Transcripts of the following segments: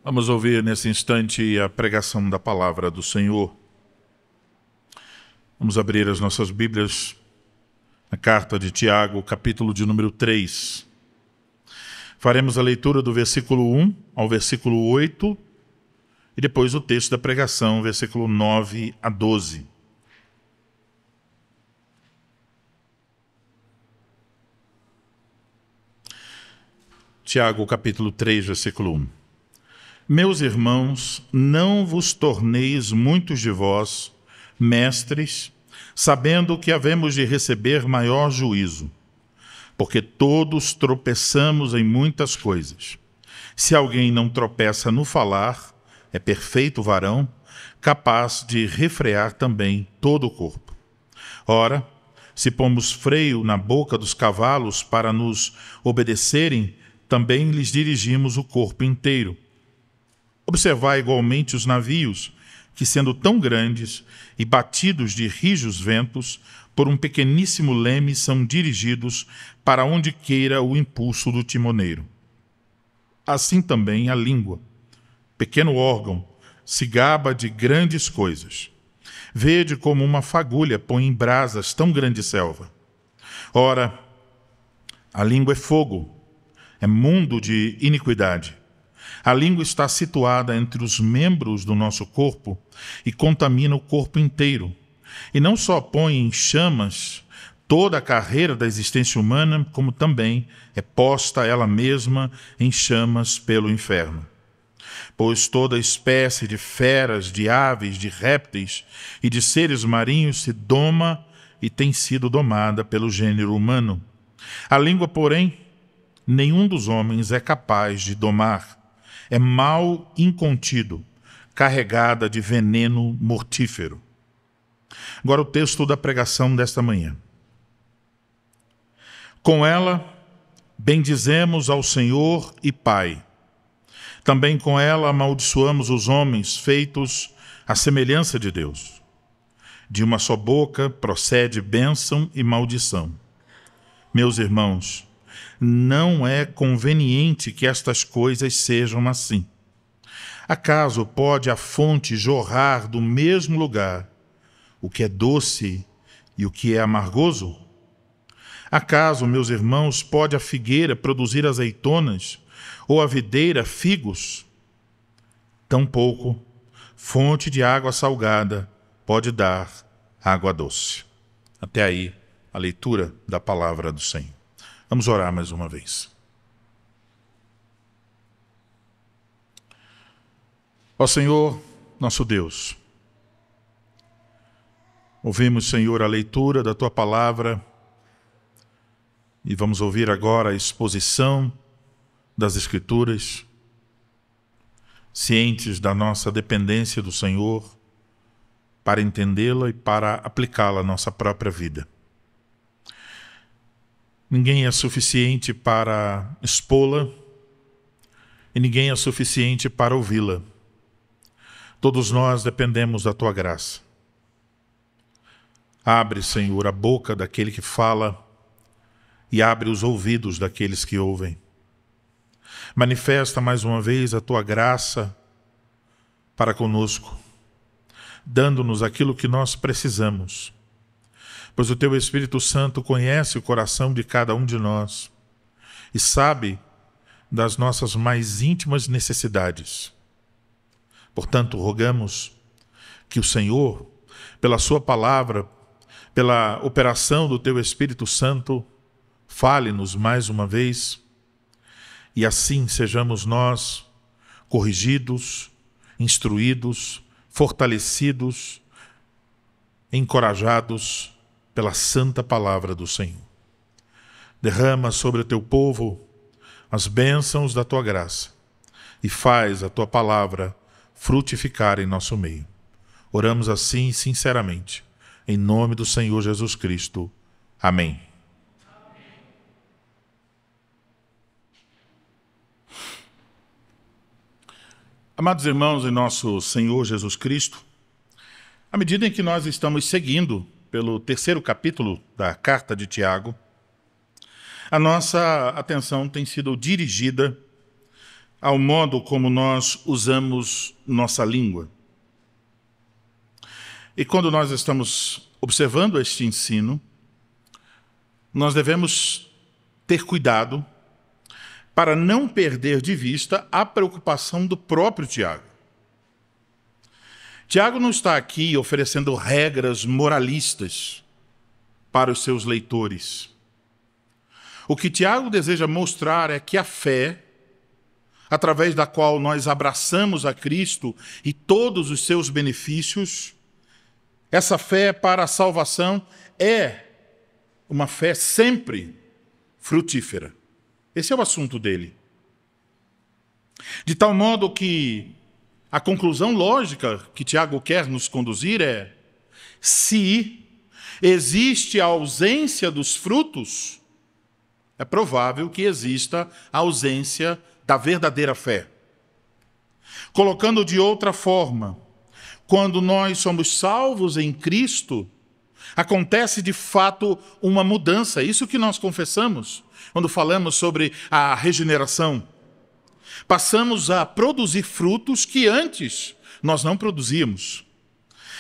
Vamos ouvir nesse instante a pregação da palavra do Senhor. Vamos abrir as nossas Bíblias na carta de Tiago, capítulo de número 3. Faremos a leitura do versículo 1 ao versículo 8 e depois o texto da pregação, versículo 9 a 12. Tiago, capítulo 3, versículo 1. Meus irmãos, não vos torneis muitos de vós mestres, sabendo que havemos de receber maior juízo, porque todos tropeçamos em muitas coisas. Se alguém não tropeça no falar, é perfeito varão, capaz de refrear também todo o corpo. Ora, se pomos freio na boca dos cavalos para nos obedecerem, também lhes dirigimos o corpo inteiro. Observai igualmente os navios, que sendo tão grandes e batidos de rijos ventos, por um pequeníssimo leme são dirigidos para onde queira o impulso do timoneiro. Assim também a língua, pequeno órgão, se gaba de grandes coisas. Vede como uma fagulha põe em brasas tão grande selva. Ora, a língua é fogo, é mundo de iniquidade. A língua está situada entre os membros do nosso corpo e contamina o corpo inteiro. E não só põe em chamas toda a carreira da existência humana, como também é posta ela mesma em chamas pelo inferno. Pois toda espécie de feras, de aves, de répteis e de seres marinhos se doma e tem sido domada pelo gênero humano. A língua, porém, nenhum dos homens é capaz de domar. É mal incontido, carregada de veneno mortífero. Agora o texto da pregação desta manhã. Com ela, bendizemos ao Senhor e Pai. Também com ela amaldiçoamos os homens feitos à semelhança de Deus. De uma só boca procede bênção e maldição. Meus irmãos, não é conveniente que estas coisas sejam assim. Acaso pode a fonte jorrar do mesmo lugar o que é doce e o que é amargoso? Acaso, meus irmãos, pode a figueira produzir azeitonas ou a videira figos? Tampouco fonte de água salgada pode dar água doce. Até aí a leitura da palavra do Senhor. Vamos orar mais uma vez. Ó Senhor, nosso Deus, ouvimos, Senhor, a leitura da Tua palavra e vamos ouvir agora a exposição das Escrituras, cientes da nossa dependência do Senhor para entendê-la e para aplicá-la à nossa própria vida. Ninguém é suficiente para expô-la e ninguém é suficiente para ouvi-la. Todos nós dependemos da Tua graça. Abre, Senhor, a boca daquele que fala e abre os ouvidos daqueles que ouvem. Manifesta mais uma vez a Tua graça para conosco, dando-nos aquilo que nós precisamos. Pois o Teu Espírito Santo conhece o coração de cada um de nós e sabe das nossas mais íntimas necessidades. Portanto, rogamos que o Senhor, pela Sua palavra, pela operação do Teu Espírito Santo, fale-nos mais uma vez e assim sejamos nós corrigidos, instruídos, fortalecidos, encorajados pela santa palavra do Senhor. Derrama sobre o Teu povo as bênçãos da Tua graça e faz a Tua palavra frutificar em nosso meio. Oramos assim sinceramente, em nome do Senhor Jesus Cristo. Amém. Amados irmãos em nosso Senhor Jesus Cristo, à medida em que nós estamos seguindo pelo terceiro capítulo da carta de Tiago, a nossa atenção tem sido dirigida ao modo como nós usamos nossa língua. E quando nós estamos observando este ensino, nós devemos ter cuidado para não perder de vista a preocupação do próprio Tiago. Tiago não está aqui oferecendo regras moralistas para os seus leitores. O que Tiago deseja mostrar é que a fé, através da qual nós abraçamos a Cristo e todos os seus benefícios, essa fé para a salvação é uma fé sempre frutífera. Esse é o assunto dele. De tal modo que a conclusão lógica que Tiago quer nos conduzir é: se existe a ausência dos frutos, é provável que exista a ausência da verdadeira fé. Colocando de outra forma, quando nós somos salvos em Cristo, acontece de fato uma mudança. É isso que nós confessamos quando falamos sobre a regeneração. Passamos a produzir frutos que antes nós não produzíamos.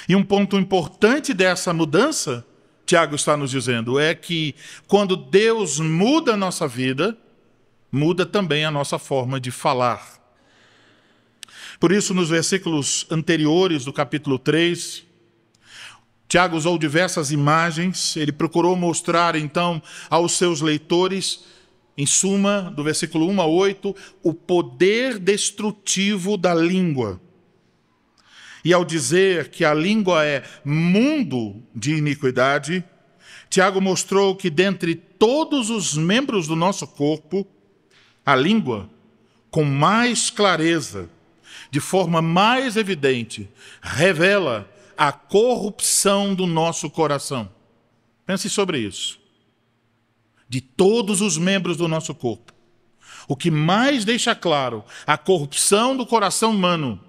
E um ponto importante dessa mudança, Tiago está nos dizendo, é que quando Deus muda a nossa vida, muda também a nossa forma de falar. Por isso, nos versículos anteriores do capítulo 3, Tiago usou diversas imagens, ele procurou mostrar, então, aos seus leitores, em suma, do versículo 1 a 8, o poder destrutivo da língua. E ao dizer que a língua é mundo de iniquidade, Tiago mostrou que dentre todos os membros do nosso corpo, a língua, com mais clareza, de forma mais evidente, revela a corrupção do nosso coração. Pense sobre isso. De todos os membros do nosso corpo, o que mais deixa claro a corrupção do coração humano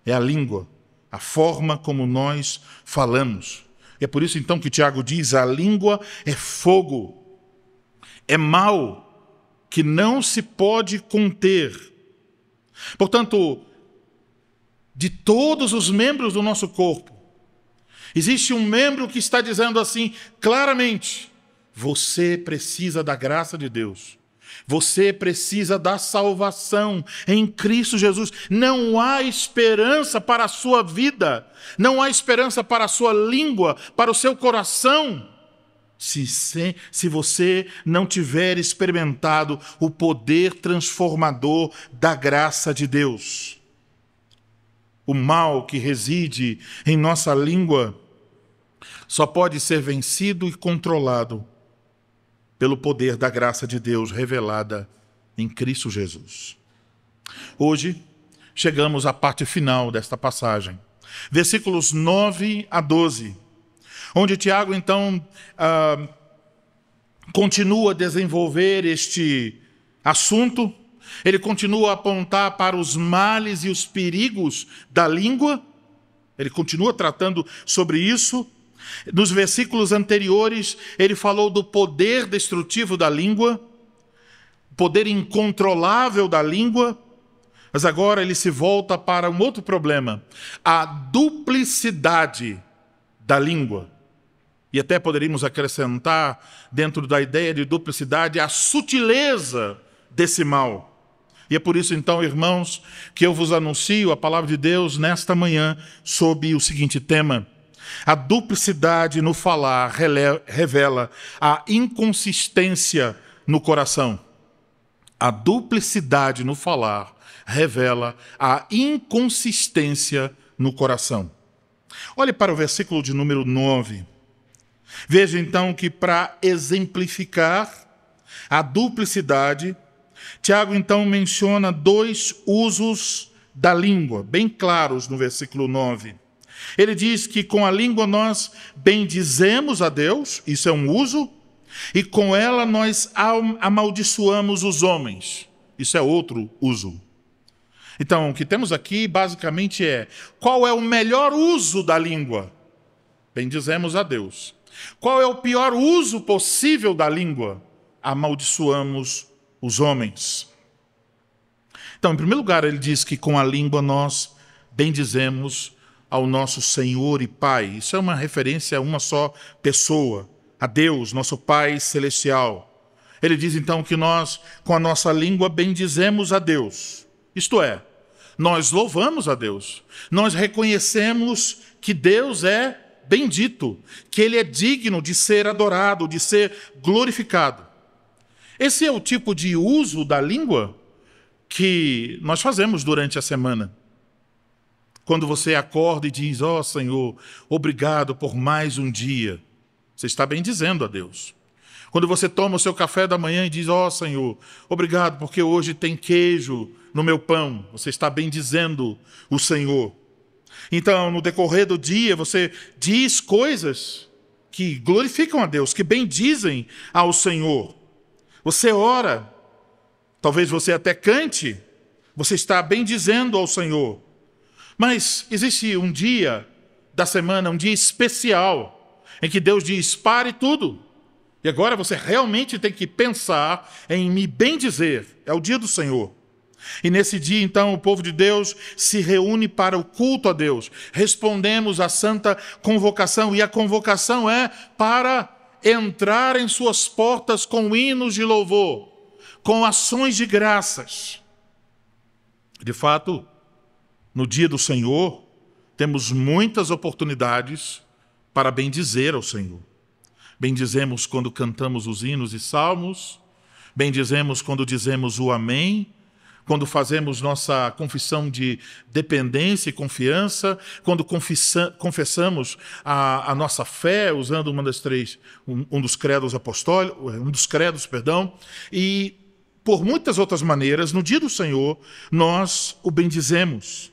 é a língua, a forma como nós falamos. E é por isso então que Tiago diz: a língua é fogo, é mal que não se pode conter. Portanto, de todos os membros do nosso corpo, existe um membro que está dizendo assim claramente: você precisa da graça de Deus. Você precisa da salvação em Cristo Jesus. Não há esperança para a sua vida. Não há esperança para a sua língua, para o seu coração, se você não tiver experimentado o poder transformador da graça de Deus. O mal que reside em nossa língua só pode ser vencido e controlado pelo poder da graça de Deus revelada em Cristo Jesus. Hoje, chegamos à parte final desta passagem, versículos 9 a 12, onde Tiago, então, continua a desenvolver este assunto. Ele continua a apontar para os males e os perigos da língua. Ele continua tratando sobre isso. Nos versículos anteriores, ele falou do poder destrutivo da língua, poder incontrolável da língua, mas agora ele se volta para um outro problema, a duplicidade da língua. E até poderíamos acrescentar, dentro da ideia de duplicidade, a sutileza desse mal. E é por isso, então, irmãos, que eu vos anuncio a palavra de Deus nesta manhã sob o seguinte tema: a duplicidade no falar revela a inconsistência no coração. A duplicidade no falar revela a inconsistência no coração. Olhe para o versículo de número 9. Veja, então, que para exemplificar a duplicidade, Tiago, então, menciona dois usos da língua, bem claros no versículo 9. Ele diz que com a língua nós bendizemos a Deus, isso é um uso, e com ela nós amaldiçoamos os homens, isso é outro uso. Então, o que temos aqui basicamente é: qual é o melhor uso da língua? Bendizemos a Deus. Qual é o pior uso possível da língua? Amaldiçoamos os homens. Então, em primeiro lugar, ele diz que com a língua nós bendizemos ao nosso Senhor e Pai. Isso é uma referência a uma só pessoa, a Deus, nosso Pai Celestial. Ele diz então que nós, com a nossa língua, bendizemos a Deus. Isto é, nós louvamos a Deus. Nós reconhecemos que Deus é bendito, que Ele é digno de ser adorado, de ser glorificado. Esse é o tipo de uso da língua que nós fazemos durante a semana. Quando você acorda e diz, ó Senhor, obrigado por mais um dia, você está bendizendo a Deus. Quando você toma o seu café da manhã e diz, ó Senhor, obrigado porque hoje tem queijo no meu pão, você está bendizendo o Senhor. Então, no decorrer do dia, você diz coisas que glorificam a Deus, que bendizem ao Senhor. Você ora, talvez você até cante, você está bendizendo ao Senhor. Mas existe um dia da semana, um dia especial, em que Deus diz, pare tudo. E agora você realmente tem que pensar em me bendizer. É o dia do Senhor. E nesse dia, então, o povo de Deus se reúne para o culto a Deus. Respondemos à santa convocação. E a convocação é para entrar em suas portas com hinos de louvor, com ações de graças. De fato, no dia do Senhor, temos muitas oportunidades para bendizer ao Senhor. Bendizemos quando cantamos os hinos e salmos, bendizemos quando dizemos o amém, quando fazemos nossa confissão de dependência e confiança, quando confessamos a nossa fé, usando um dos credos apostólicos, e por muitas outras maneiras, no dia do Senhor, nós o bendizemos.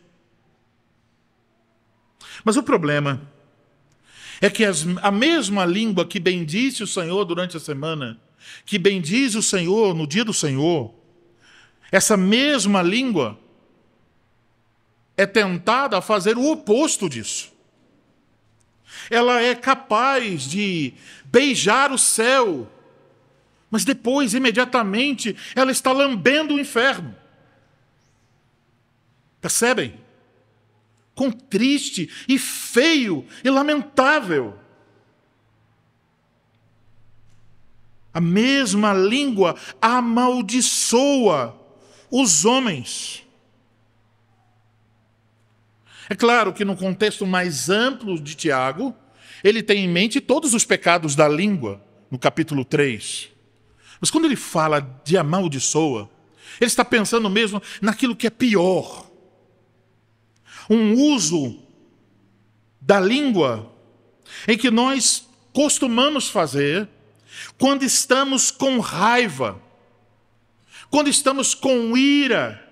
Mas o problema é que a mesma língua que bendiz o Senhor durante a semana, que bendiz o Senhor no dia do Senhor, essa mesma língua é tentada a fazer o oposto disso. Ela é capaz de beijar o céu, mas depois, imediatamente, ela está lambendo o inferno. Percebem? Quão triste e feio e lamentável. A mesma língua amaldiçoa os homens. É claro que no contexto mais amplo de Tiago, ele tem em mente todos os pecados da língua, no capítulo 3. Mas quando ele fala de amaldiçoa, ele está pensando mesmo naquilo que é pior. Um uso da língua em que nós costumamos fazer quando estamos com raiva, quando estamos com ira,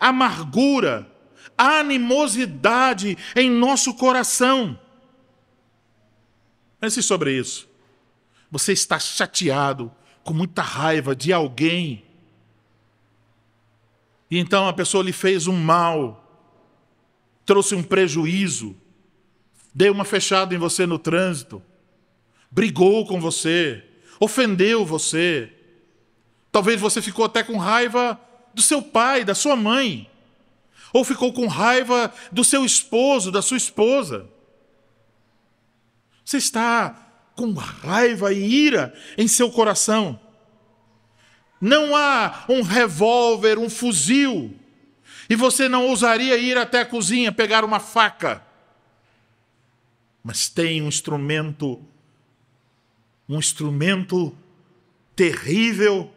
amargura, animosidade em nosso coração. Pense sobre isso. Você está chateado, com muita raiva de alguém, e então a pessoa lhe fez um mal, trouxe um prejuízo, deu uma fechada em você no trânsito, brigou com você, ofendeu você. Talvez você ficou até com raiva do seu pai, da sua mãe, ou ficou com raiva do seu esposo, da sua esposa. Você está com raiva e ira em seu coração. Não há um revólver, um fuzil, e você não ousaria ir até a cozinha, pegar uma faca. Mas tem um instrumento terrível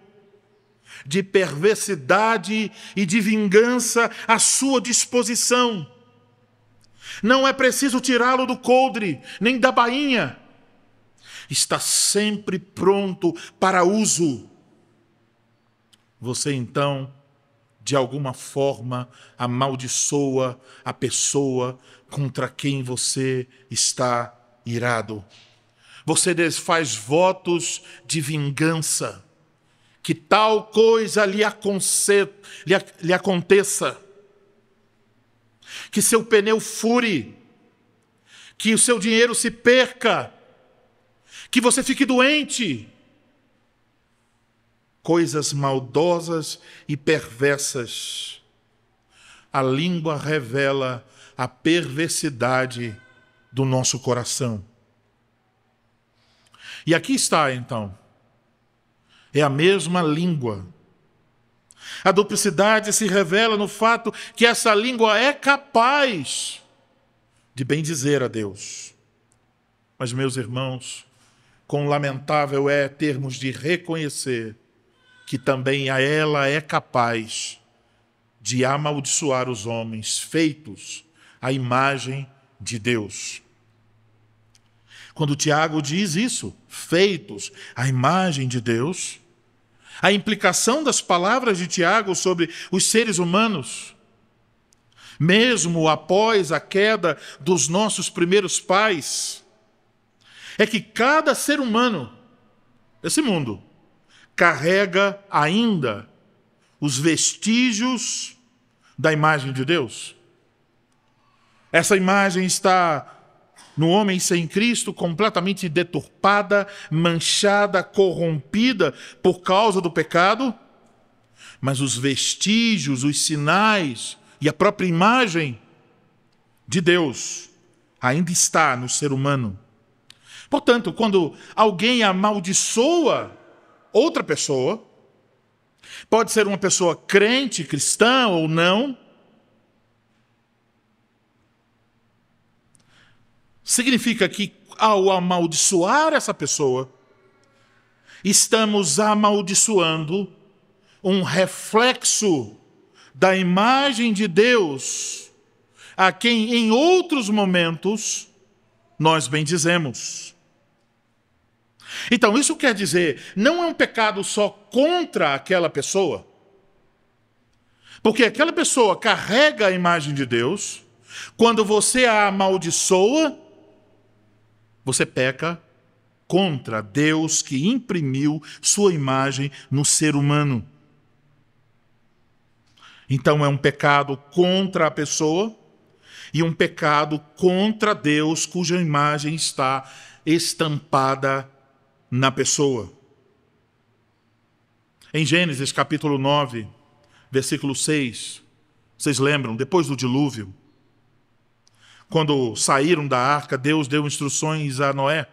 de perversidade e de vingança à sua disposição. Não é preciso tirá-lo do coldre, nem da bainha. Está sempre pronto para uso. Você, então, de alguma forma, amaldiçoa a pessoa contra quem você está irado. Você desfaz votos de vingança, que tal coisa lhe aconteça, que seu pneu fure, que o seu dinheiro se perca, que você fique doente. Coisas maldosas e perversas a língua revela a perversidade do nosso coração. E aqui está, então. É a mesma língua. A duplicidade se revela no fato que essa língua é capaz de bendizer a Deus. Mas, meus irmãos, quão lamentável é termos de reconhecer que também a ela é capaz de amaldiçoar os homens feitos à imagem de Deus. Quando Tiago diz isso, feitos à imagem de Deus, a implicação das palavras de Tiago sobre os seres humanos, mesmo após a queda dos nossos primeiros pais, é que cada ser humano desse mundo carrega ainda os vestígios da imagem de Deus. Essa imagem está no homem sem Cristo, completamente deturpada, manchada, corrompida por causa do pecado, mas os vestígios, os sinais e a própria imagem de Deus ainda está no ser humano. Portanto, quando alguém amaldiçoa outra pessoa, pode ser uma pessoa crente, cristã ou não, significa que ao amaldiçoar essa pessoa, estamos amaldiçoando um reflexo da imagem de Deus, a quem em outros momentos nós bendizemos. Então, isso quer dizer, não é um pecado só contra aquela pessoa, porque aquela pessoa carrega a imagem de Deus. Quando você a amaldiçoa, você peca contra Deus que imprimiu sua imagem no ser humano. Então é um pecado contra a pessoa e um pecado contra Deus cuja imagem está estampada na pessoa. Em Gênesis capítulo 9, versículo 6, vocês lembram, depois do dilúvio, quando saíram da arca, Deus deu instruções a Noé.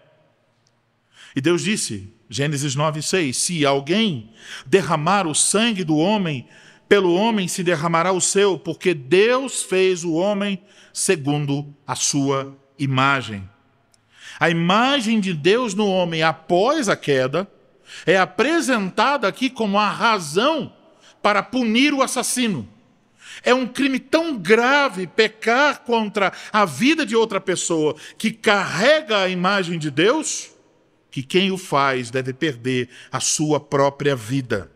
E Deus disse, Gênesis 9, 6, se alguém derramar o sangue do homem, pelo homem se derramará o seu, porque Deus fez o homem segundo a sua imagem. A imagem de Deus no homem após a queda é apresentada aqui como a razão para punir o assassino. É um crime tão grave pecar contra a vida de outra pessoa que carrega a imagem de Deus, que quem o faz deve perder a sua própria vida.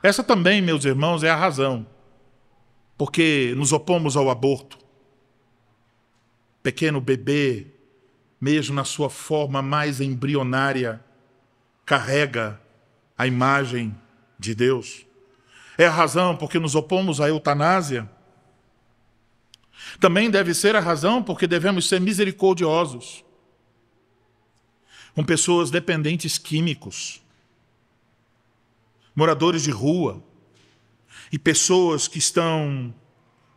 Essa também, meus irmãos, é a razão porque nos opomos ao aborto. Pequeno bebê, mesmo na sua forma mais embrionária, carrega a imagem de Deus. É a razão porque nos opomos à eutanásia. Também deve ser a razão porque devemos ser misericordiosos com pessoas dependentes químicos, moradores de rua e pessoas que estão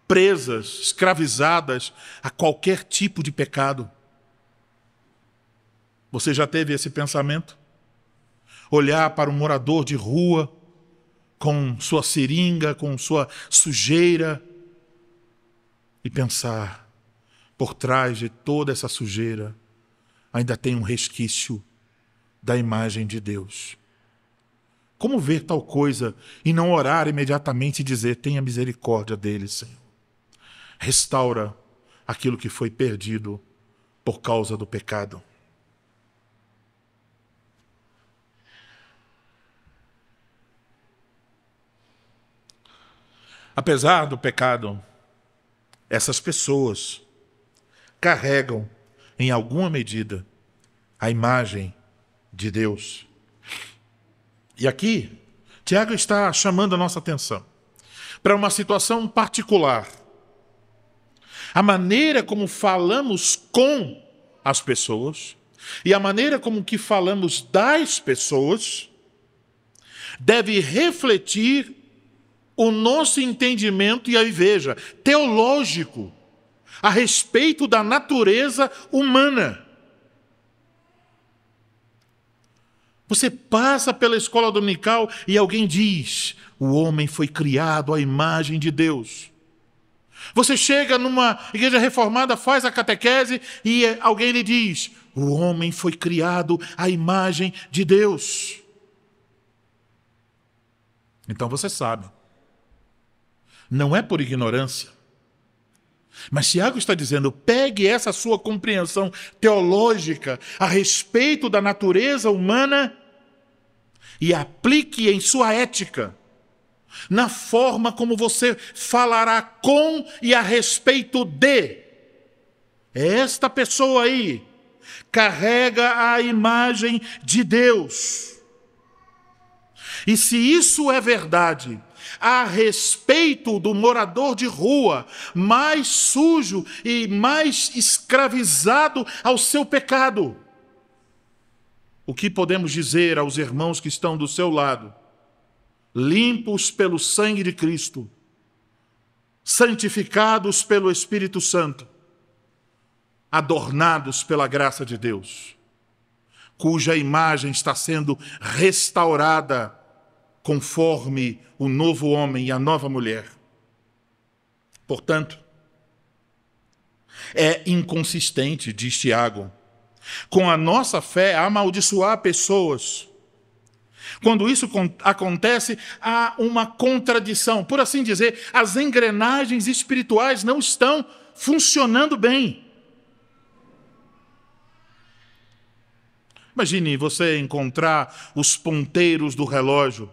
presas, escravizadas a qualquer tipo de pecado. Você já teve esse pensamento? Olhar para um morador de rua com sua seringa, com sua sujeira e pensar, por trás de toda essa sujeira ainda tem um resquício da imagem de Deus. Como ver tal coisa e não orar imediatamente e dizer, tenha misericórdia dele, Senhor. Restaura aquilo que foi perdido por causa do pecado. Apesar do pecado, essas pessoas carregam, em alguma medida, a imagem de Deus. E aqui, Tiago está chamando a nossa atenção para uma situação particular. A maneira como falamos com as pessoas e a maneira como que falamos das pessoas deve refletir o nosso entendimento, e aí veja, teológico, a respeito da natureza humana. Você passa pela escola dominical e alguém diz: o homem foi criado à imagem de Deus. Você chega numa igreja reformada, faz a catequese e alguém lhe diz: o homem foi criado à imagem de Deus. Então você sabe. Não é por ignorância. Mas Tiago está dizendo: pegue essa sua compreensão teológica a respeito da natureza humana e aplique em sua ética, na forma como você falará com e a respeito de. Esta pessoa aí carrega a imagem de Deus. E se isso é verdade a respeito do morador de rua, mais sujo e mais escravizado ao seu pecado, o que podemos dizer aos irmãos que estão do seu lado, limpos pelo sangue de Cristo, santificados pelo Espírito Santo, adornados pela graça de Deus, cuja imagem está sendo restaurada conforme o novo homem e a nova mulher? Portanto, é inconsistente, diz Tiago, com a nossa fé amaldiçoar pessoas. Quando isso acontece, há uma contradição. Por assim dizer, as engrenagens espirituais não estão funcionando bem. Imagine você encontrar os ponteiros do relógio,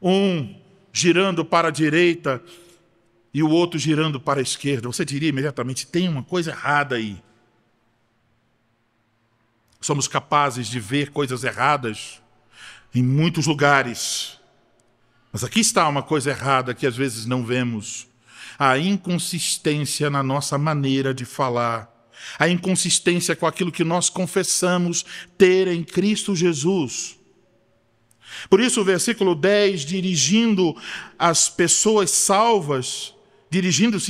um girando para a direita e o outro girando para a esquerda. Você diria imediatamente: tem uma coisa errada aí. Somos capazes de ver coisas erradas em muitos lugares. Mas aqui está uma coisa errada que às vezes não vemos. A inconsistência na nossa maneira de falar. A inconsistência com aquilo que nós confessamos ter em Cristo Jesus. Por isso o versículo 10, dirigindo-se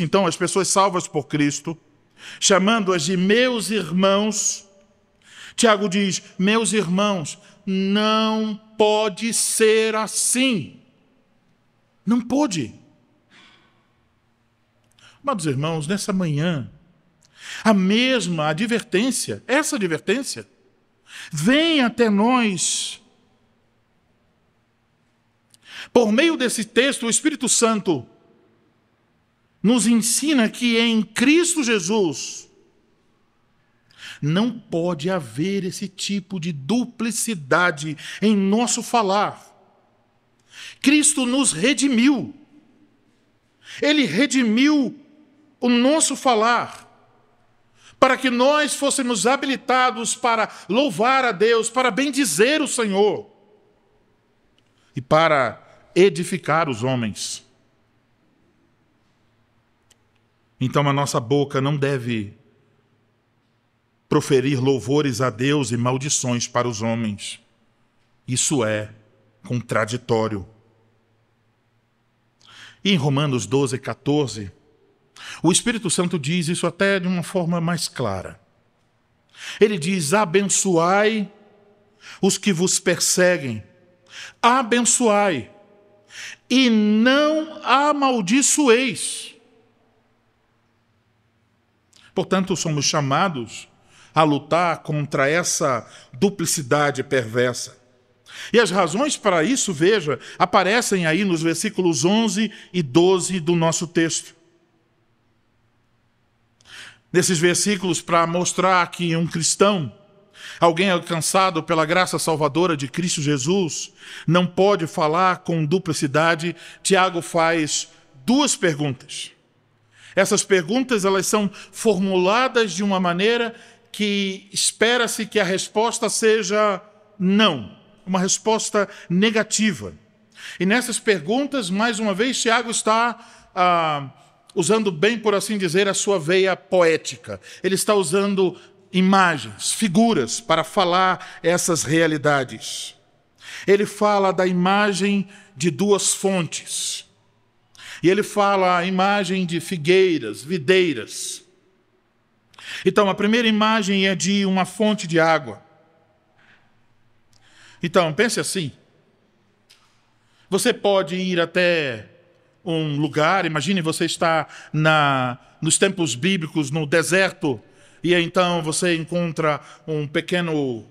então às pessoas salvas por Cristo, chamando-as de meus irmãos, Tiago diz: meus irmãos, não pode ser assim. Não pode. Amados irmãos, nessa manhã, a mesma advertência, essa advertência, vem até nós. Por meio desse texto, o Espírito Santo nos ensina que em Cristo Jesus não pode haver esse tipo de duplicidade em nosso falar. Cristo nos redimiu. Ele redimiu o nosso falar, para que nós fôssemos habilitados para louvar a Deus, para bendizer o Senhor e para edificar os homens. Então a nossa boca não deve proferir louvores a Deus e maldições para os homens. Isso é contraditório. E em Romanos 12, 14, o Espírito Santo diz isso até de uma forma mais clara. Ele diz: abençoai os que vos perseguem, abençoai, e não amaldiçoeis. Portanto, somos chamados a lutar contra essa duplicidade perversa. E as razões para isso, veja, aparecem aí nos versículos 11 e 12 do nosso texto. Nesses versículos, para mostrar que um cristão, alguém alcançado pela graça salvadora de Cristo Jesus, não pode falar com duplicidade, Tiago faz duas perguntas. Essas perguntas, elas são formuladas de uma maneira que espera-se que a resposta seja não, uma resposta negativa. E nessas perguntas, mais uma vez, Tiago está usando bem, por assim dizer, a sua veia poética. Ele está usando imagens, figuras, para falar essas realidades. Ele fala da imagem de duas fontes. E ele fala a imagem de figueiras, videiras. Então, a primeira imagem é de uma fonte de água. Então, pense assim. Você pode ir até um lugar, imagine você está nos tempos bíblicos, no deserto, e então você encontra um pequeno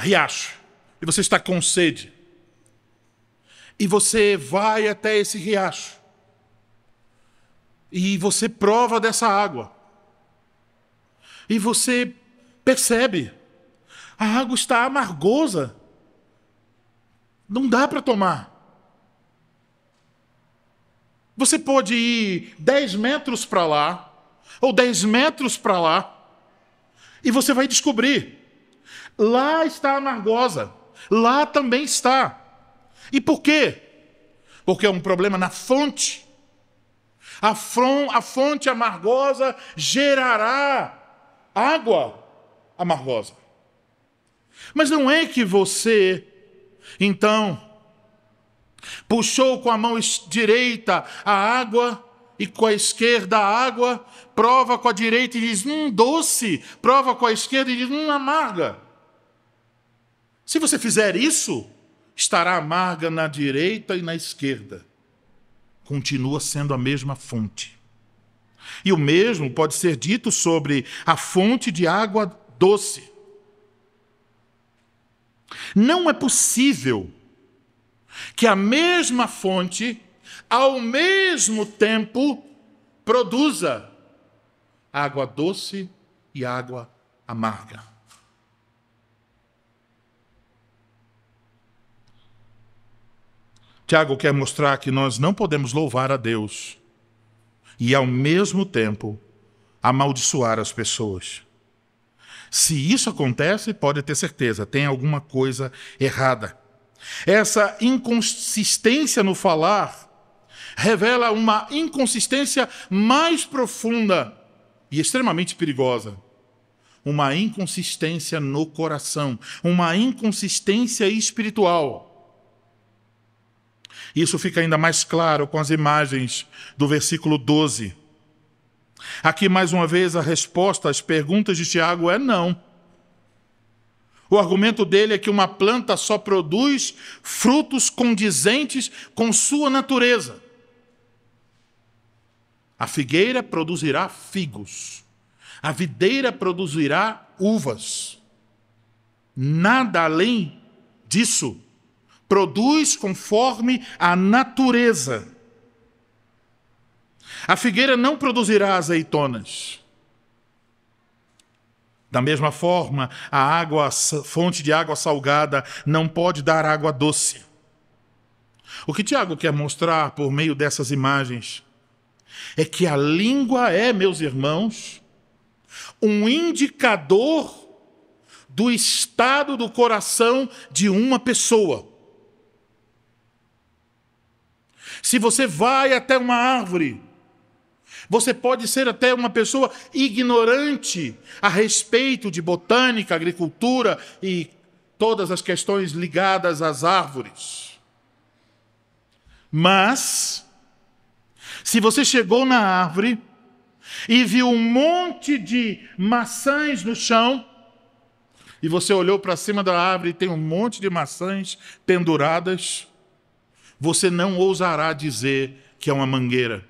riacho, e você está com sede. E você vai até esse riacho, e você prova dessa água. E você percebe, a água está amargosa. Não dá para tomar. Você pode ir 10 metros para lá, ou 10 metros para lá, e você vai descobrir. Lá está amargosa. Lá também está. E por quê? Porque é um problema na fonte. A fonte amargosa gerará água amargosa. Mas não é que você, então, puxou com a mão direita a água e com a esquerda a água, prova com a direita e diz, doce, prova com a esquerda e diz, amarga. Se você fizer isso, estará amarga na direita e na esquerda. Continua sendo a mesma fonte. E o mesmo pode ser dito sobre a fonte de água doce. Não é possível que a mesma fonte, ao mesmo tempo, produza água doce e água amarga. Tiago quer mostrar que nós não podemos louvar a Deus e, ao mesmo tempo, amaldiçoar as pessoas. Se isso acontece, pode ter certeza, tem alguma coisa errada. Essa inconsistência no falar revela uma inconsistência mais profunda e extremamente perigosa. Uma inconsistência no coração, uma inconsistência espiritual. Isso fica ainda mais claro com as imagens do versículo 12. Aqui, mais uma vez, a resposta às perguntas de Tiago é não. O argumento dele é que uma planta só produz frutos condizentes com sua natureza. A figueira produzirá figos. A videira produzirá uvas. Nada além disso. Produz conforme a natureza. A figueira não produzirá azeitonas. Da mesma forma, a fonte de água salgada não pode dar água doce. O que Tiago quer mostrar por meio dessas imagens é que a língua é, meus irmãos, um indicador do estado do coração de uma pessoa. Se você vai até uma árvore, você pode ser até uma pessoa ignorante a respeito de botânica, agricultura e todas as questões ligadas às árvores. Mas, se você chegou na árvore e viu um monte de maçãs no chão, e você olhou para cima da árvore e tem um monte de maçãs penduradas, você não ousará dizer que é uma mangueira.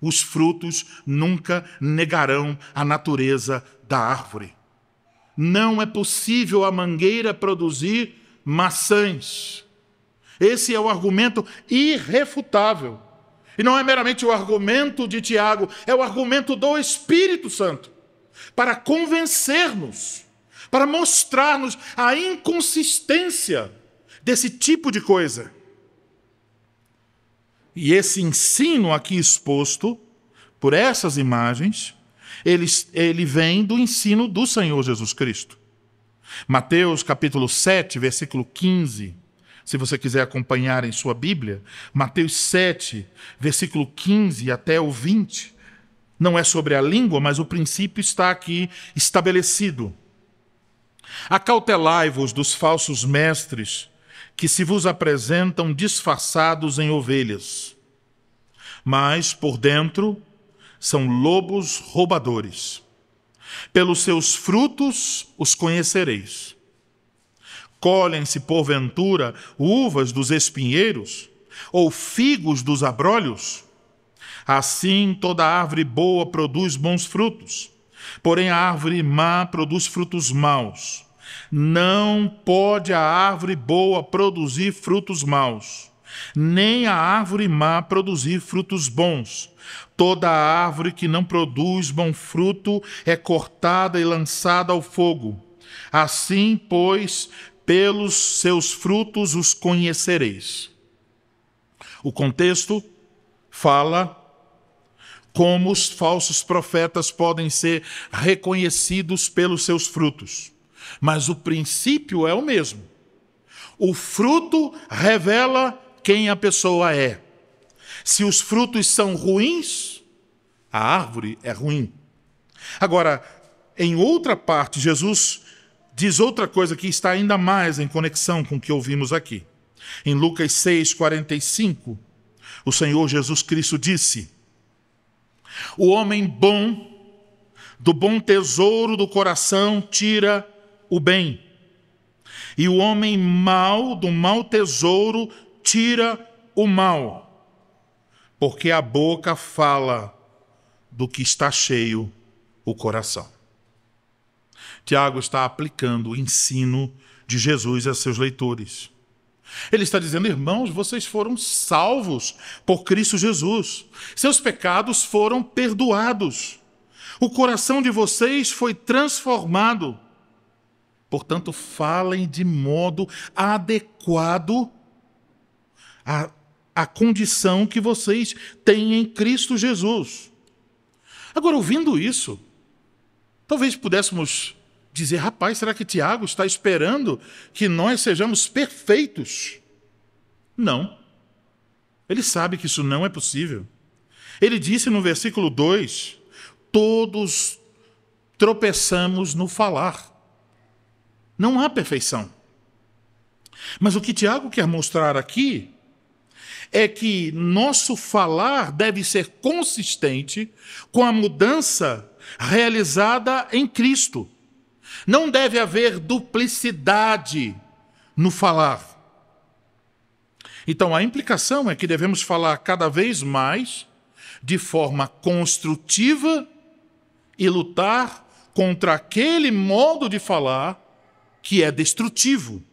Os frutos nunca negarão a natureza da árvore. Não é possível a mangueira produzir maçãs. Esse é o argumento irrefutável. E não é meramente o argumento de Tiago, é o argumento do Espírito Santo, para convencer-nos, para mostrar-nos a inconsistência desse tipo de coisa. E esse ensino aqui exposto por essas imagens, ele vem do ensino do Senhor Jesus Cristo. Mateus capítulo 7, versículo 15, se você quiser acompanhar em sua Bíblia, Mateus 7, versículo 15 até o 20, não é sobre a língua, mas o princípio está aqui estabelecido. Acautelai-vos dos falsos mestres, que se vos apresentam disfarçados em ovelhas, mas por dentro são lobos roubadores. Pelos seus frutos os conhecereis. Colhem-se, porventura, uvas dos espinheiros, ou figos dos abrolhos? Assim toda árvore boa produz bons frutos, porém a árvore má produz frutos maus. Não pode a árvore boa produzir frutos maus, nem a árvore má produzir frutos bons. Toda árvore que não produz bom fruto é cortada e lançada ao fogo. Assim, pois, pelos seus frutos os conhecereis. O contexto fala como os falsos profetas podem ser reconhecidos pelos seus frutos. Mas o princípio é o mesmo. O fruto revela quem a pessoa é. Se os frutos são ruins, a árvore é ruim. Agora, em outra parte, Jesus diz outra coisa que está ainda mais em conexão com o que ouvimos aqui. Em Lucas 6:45, o Senhor Jesus Cristo disse: o homem bom, do bom tesouro do coração, tira o bem. E o homem mau, do mau tesouro, tira o mal. Porque a boca fala do que está cheio o coração. Tiago está aplicando o ensino de Jesus a seus leitores. Ele está dizendo: irmãos, vocês foram salvos por Cristo Jesus. Seus pecados foram perdoados. O coração de vocês foi transformado. Portanto, falem de modo adequado à condição que vocês têm em Cristo Jesus. Agora, ouvindo isso, talvez pudéssemos dizer: rapaz, será que Tiago está esperando que nós sejamos perfeitos? Não. Ele sabe que isso não é possível. Ele disse no versículo 2, todos tropeçamos no falar. Não há perfeição. Mas o que Tiago quer mostrar aqui é que nosso falar deve ser consistente com a mudança realizada em Cristo. Não deve haver duplicidade no falar. Então, a implicação é que devemos falar cada vez mais de forma construtiva e lutar contra aquele modo de falar que é destrutivo.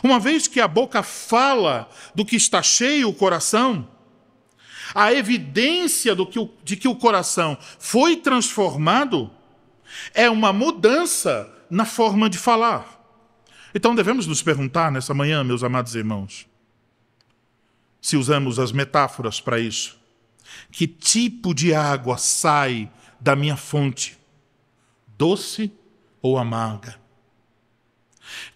Uma vez que a boca fala do que está cheio o coração, a evidência de que o coração foi transformado é uma mudança na forma de falar. Então devemos nos perguntar nessa manhã, meus amados irmãos, se usamos as metáforas para isso: que tipo de água sai da minha fonte? Doce ou amarga?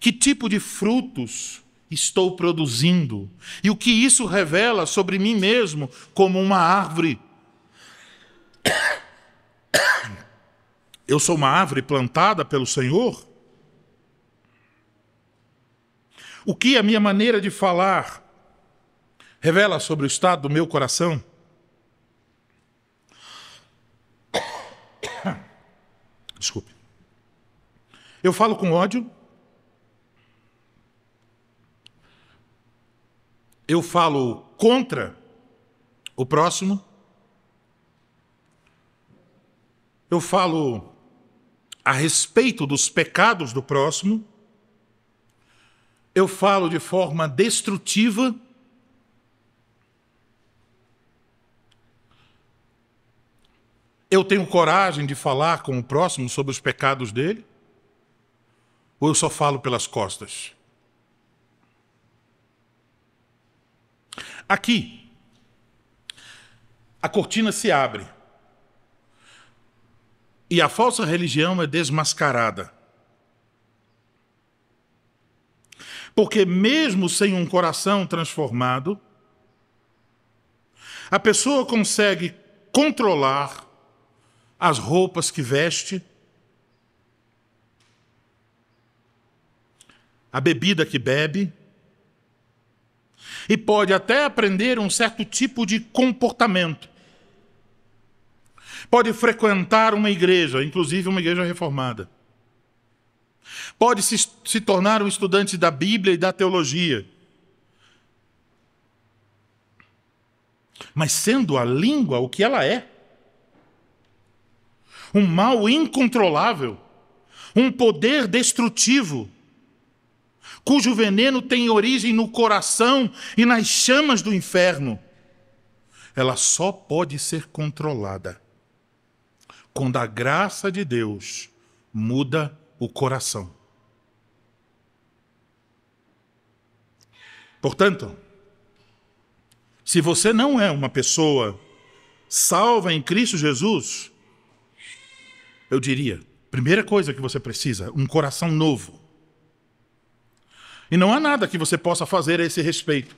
Que tipo de frutos estou produzindo? E o que isso revela sobre mim mesmo como uma árvore? Eu sou uma árvore plantada pelo Senhor? O que a minha maneira de falar revela sobre o estado do meu coração? Desculpe. Eu falo com ódio? Eu falo contra o próximo? Eu falo a respeito dos pecados do próximo? Eu falo de forma destrutiva? Eu tenho coragem de falar com o próximo sobre os pecados dele? Ou eu só falo pelas costas? Aqui, a cortina se abre e a falsa religião é desmascarada. Porque mesmo sem um coração transformado, a pessoa consegue controlar as roupas que veste, a bebida que bebe, e pode até aprender um certo tipo de comportamento. Pode frequentar uma igreja, inclusive uma igreja reformada. Pode se tornar um estudante da Bíblia e da teologia. Mas sendo a língua o que ela é, um mal incontrolável, um poder destrutivo, cujo veneno tem origem no coração e nas chamas do inferno, ela só pode ser controlada quando a graça de Deus muda o coração. Portanto, se você não é uma pessoa salva em Cristo Jesus, eu diria, primeira coisa que você precisa, um coração novo. E não há nada que você possa fazer a esse respeito,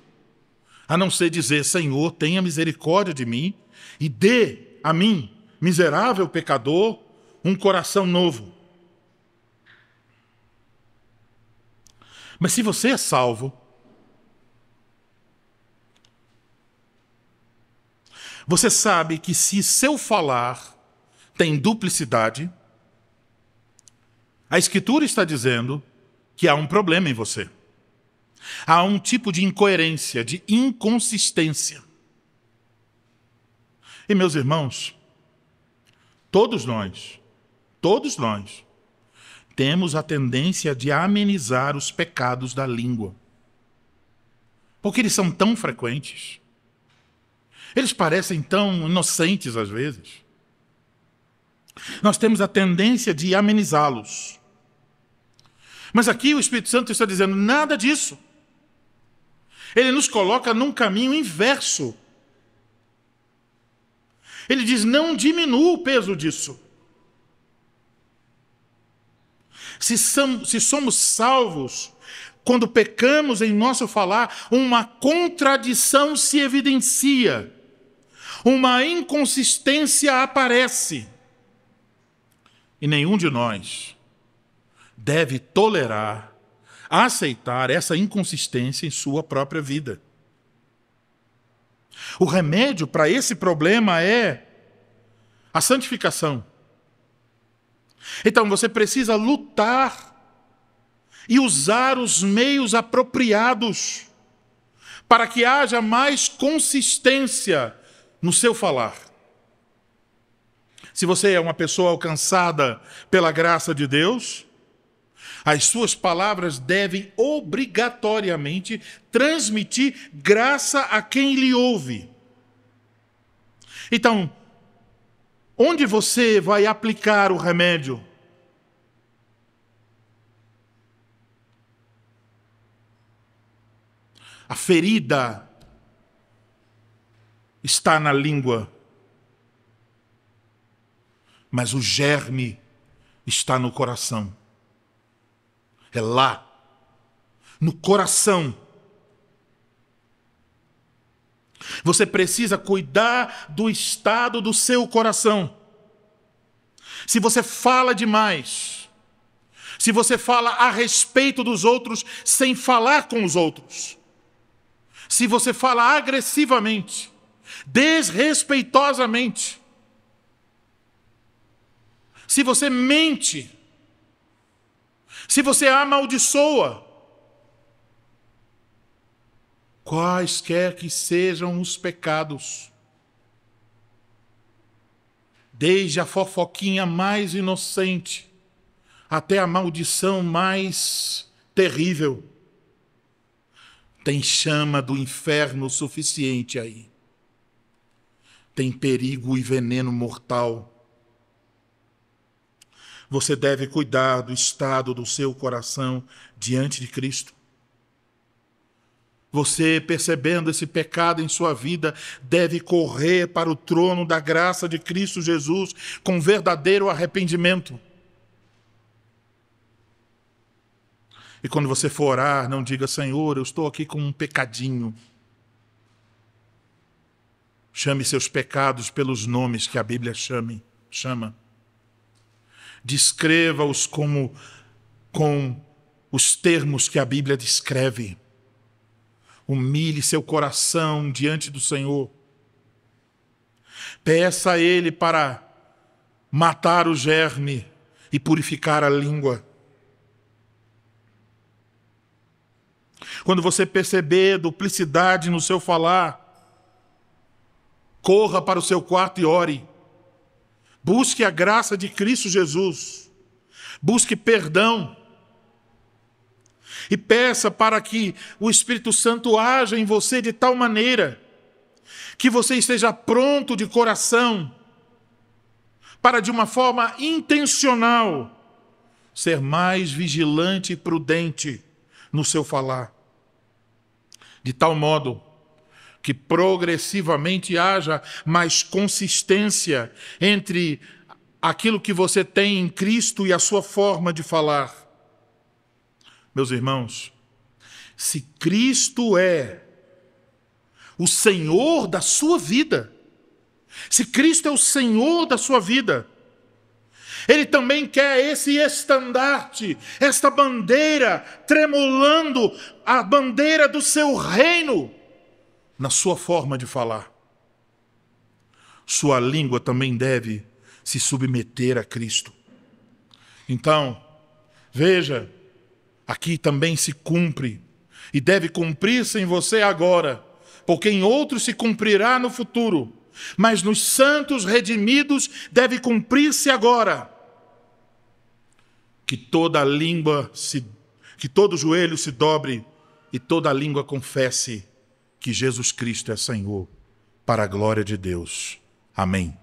a não ser dizer: Senhor, tenha misericórdia de mim e dê a mim, miserável pecador, um coração novo. Mas se você é salvo, você sabe que se seu falar tem duplicidade, a Escritura está dizendo que há um problema em você. Há um tipo de incoerência, de inconsistência. E, meus irmãos, todos nós, temos a tendência de amenizar os pecados da língua. Porque eles são tão frequentes. Eles parecem tão inocentes às vezes. Nós temos a tendência de amenizá-los. Mas aqui o Espírito Santo está dizendo nada disso. Ele nos coloca num caminho inverso. Ele diz: não diminua o peso disso. Se somos salvos, quando pecamos em nosso falar, uma contradição se evidencia. Uma inconsistência aparece. E nenhum de nós deve tolerar, aceitar essa inconsistência em sua própria vida. O remédio para esse problema é a santificação. Então você precisa lutar e usar os meios apropriados para que haja mais consistência no seu falar. Se você é uma pessoa alcançada pela graça de Deus, as suas palavras devem obrigatoriamente transmitir graça a quem lhe ouve. Então, onde você vai aplicar o remédio? A ferida está na língua, mas o germe está no coração. É lá, no coração. Você precisa cuidar do estado do seu coração. Se você fala demais, se você fala a respeito dos outros sem falar com os outros, se você fala agressivamente, desrespeitosamente, se você mente, se você amaldiçoa, quaisquer que sejam os pecados, desde a fofoquinha mais inocente até a maldição mais terrível, tem chama do inferno suficiente aí. Tem perigo e veneno mortal. Você deve cuidar do estado do seu coração diante de Cristo. Você, percebendo esse pecado em sua vida, deve correr para o trono da graça de Cristo Jesus com verdadeiro arrependimento. E quando você for orar, não diga: Senhor, eu estou aqui com um pecadinho. Chame seus pecados pelos nomes que a Bíblia chama. Descreva-os com os termos que a Bíblia descreve. Humilhe seu coração diante do Senhor. Peça a Ele para matar o germe e purificar a língua. Quando você perceber duplicidade no seu falar, corra para o seu quarto e ore. Busque a graça de Cristo Jesus. Busque perdão. E peça para que o Espírito Santo haja em você de tal maneira que você esteja pronto de coração para, de uma forma intencional, ser mais vigilante e prudente no seu falar. De tal modo que progressivamente haja mais consistência entre aquilo que você tem em Cristo e a sua forma de falar. Meus irmãos, se Cristo é o Senhor da sua vida, se Cristo é o Senhor da sua vida, Ele também quer esse estandarte, esta bandeira, tremulando a bandeira do seu reino na sua forma de falar. Sua língua também deve se submeter a Cristo. Então, veja, aqui também se cumpre, e deve cumprir-se em você agora, porque em outros se cumprirá no futuro, mas nos santos redimidos deve cumprir-se agora. Que toda língua que todo joelho se dobre e toda língua confesse que Jesus Cristo é Senhor, para a glória de Deus. Amém.